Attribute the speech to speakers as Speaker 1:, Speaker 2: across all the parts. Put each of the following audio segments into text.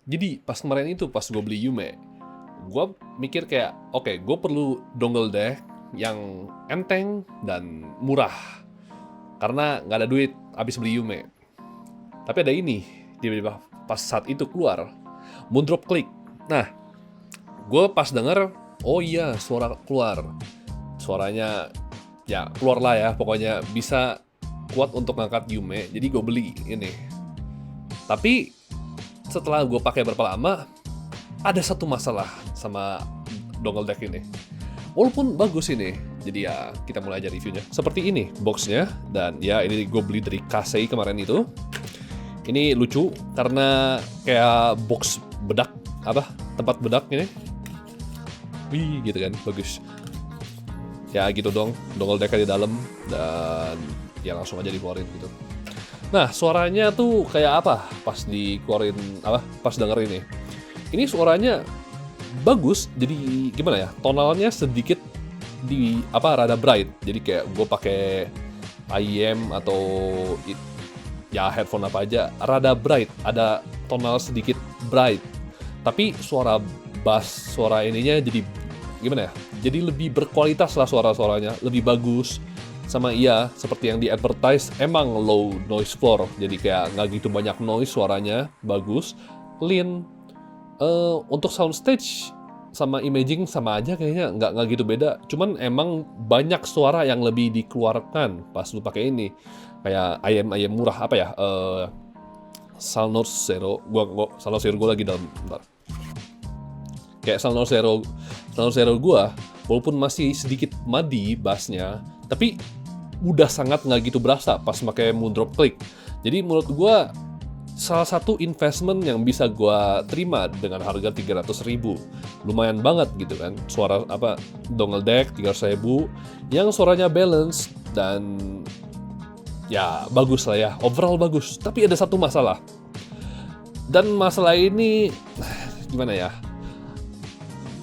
Speaker 1: Jadi pas kemarin itu pas gue beli Yume, gue mikir kayak oke, gue perlu dongle deck yang enteng dan murah karena nggak ada duit abis beli Yume. Tapi ada ini, tiba-tiba pas saat itu keluar Moondrop Click. Nah, gue pas denger, oh iya suara keluar, suaranya ya keluar lah ya, pokoknya bisa kuat untuk ngangkat Yume. Jadi gue beli ini. Tapi setelah gue pakai berapa lama, ada satu masalah sama dongle deck ini. Walaupun bagus ini, jadi ya kita mulai aja reviewnya. Seperti ini boxnya, dan ya ini gue beli dari Kasei kemarin itu. Ini lucu karena kayak box bedak, tempat bedak ini. Wih gitu kan, bagus. Ya gitu dong, dongle deck di dalam dan ya langsung aja dikeluarin gitu. Nah, suaranya tuh kayak apa pas dikeluarin, pas denger ini. Ini suaranya bagus, jadi gimana ya, tonalnya sedikit rada bright. Jadi kayak gue pakai IEM atau ya headphone apa aja, rada bright, ada tonal sedikit bright. Tapi suara bass, suara ininya jadi gimana ya, jadi lebih berkualitas lah suara-suaranya, lebih bagus. Sama iya, seperti yang di advertise, emang low noise floor, jadi kayak nggak gitu banyak noise, suaranya bagus, clean. Untuk soundstage sama imaging sama aja kayaknya, nggak gitu beda. Cuman emang banyak suara yang lebih dikeluarkan pas lu pakai ini, kayak ayam murah apa ya, Salnor Zero, Salnor Zero gue lagi dalam, bentar. Kayak Salnor Zero gue, walaupun masih sedikit muddy bassnya, tapi udah sangat nggak gitu berasa pas pakai Moondrop Click. Jadi menurut gue salah satu investment yang bisa gue terima dengan harga 300.000. Lumayan banget gitu kan. Suara dongle deck 300.000 yang suaranya balance dan ya bagus lah ya. Overall bagus. Tapi ada satu masalah. Dan masalah ini gimana ya?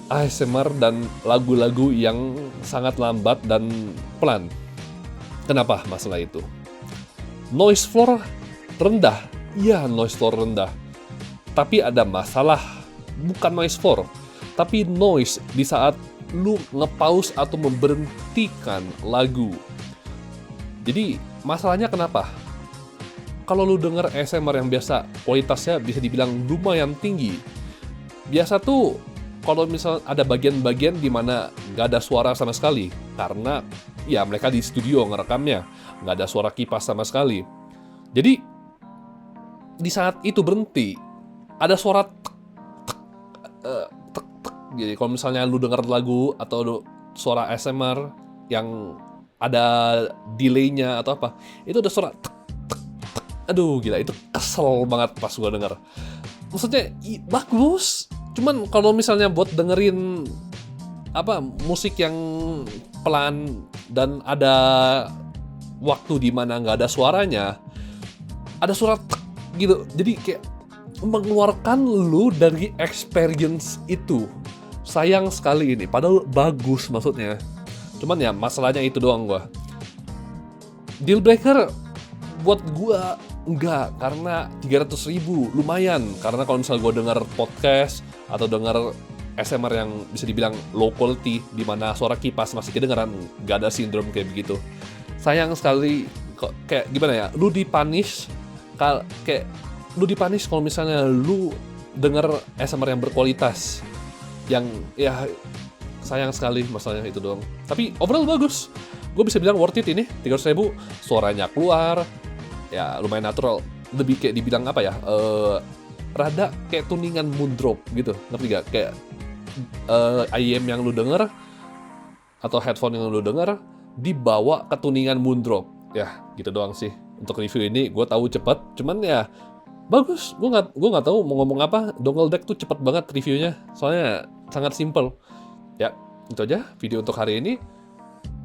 Speaker 1: ASMR dan lagu-lagu yang sangat lambat dan pelan. Kenapa masalah itu? Noise floor rendah. Iya, noise floor rendah. Tapi ada masalah. Bukan noise floor, tapi noise di saat lu nge-pause atau memberhentikan lagu. Jadi, masalahnya kenapa? Kalau lu denger ASMR yang biasa, kualitasnya bisa dibilang lumayan tinggi. Biasa tuh, kalau misal ada bagian-bagian di mana nggak ada suara sama sekali, karena ya mereka di studio ngerekamnya, nggak ada suara kipas sama sekali. Jadi di saat itu berhenti, ada suara tek. Jadi kalau misalnya lu denger lagu atau suara ASMR yang ada delaynya atau apa, itu ada suara tek. Aduh gila, itu kesel banget pas gua denger. Maksudnya bagus, cuman kalau misalnya buat dengerin musik yang pelan dan ada waktu di mana nggak ada suaranya, ada suara tek gitu, jadi kayak mengeluarkan lu dari experience itu. Sayang sekali ini, padahal bagus maksudnya. Cuman ya masalahnya itu doang gua. Deal breaker buat gua enggak, karena 300.000 lumayan. Karena kalau misalnya gua denger podcast atau denger ASMR yang bisa dibilang low quality, di mana suara kipas masih kedengeran, gak ada sindrom kayak begitu. Sayang sekali, kok kayak gimana ya, lu dipunish kalau misalnya lu denger ASMR yang berkualitas. Yang ya sayang sekali masalahnya itu doang. Tapi overall bagus. Gue bisa bilang worth it ini, 300.000, suaranya keluar, ya lumayan natural. Lebih kayak dibilang rada kayak tuningan Moondrop gitu, ngerti gak? Kayak IEM yang lu denger atau headphone yang lu denger dibawa ke tuningan Moondrop. Ya gitu doang sih untuk review ini. Gue tahu cepat, cuman ya bagus. Gue nggak tahu mau ngomong apa. Dongle deck tuh cepet banget reviewnya, soalnya sangat simple. Ya itu aja video untuk hari ini.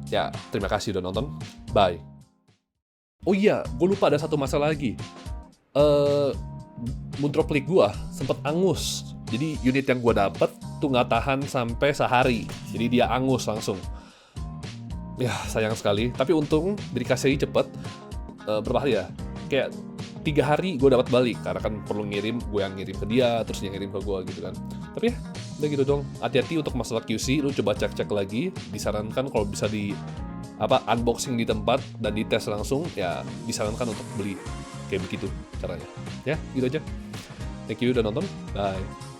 Speaker 1: Ya terima kasih udah nonton. Bye. Oh iya, gue lupa ada satu masalah lagi. Moondrop Click gue sempet angus. Jadi unit yang gue dapet tuh nggak tahan sampai sehari. Jadi dia angus langsung. Ya sayang sekali. Tapi untung dikasih cepet. Berapa hari ya? Kayak 3 hari gue dapat balik, karena kan perlu ngirim, gue yang ngirim ke dia, terus dia ngirim ke gue gitu kan. Tapi ya, udah gitu dong. Hati-hati untuk masalah QC, lu coba cek-cek lagi. Disarankan kalau bisa di unboxing di tempat dan dites langsung, ya disarankan untuk beli kayak begitu caranya. Ya, gitu aja. Thank you udah nonton. Bye.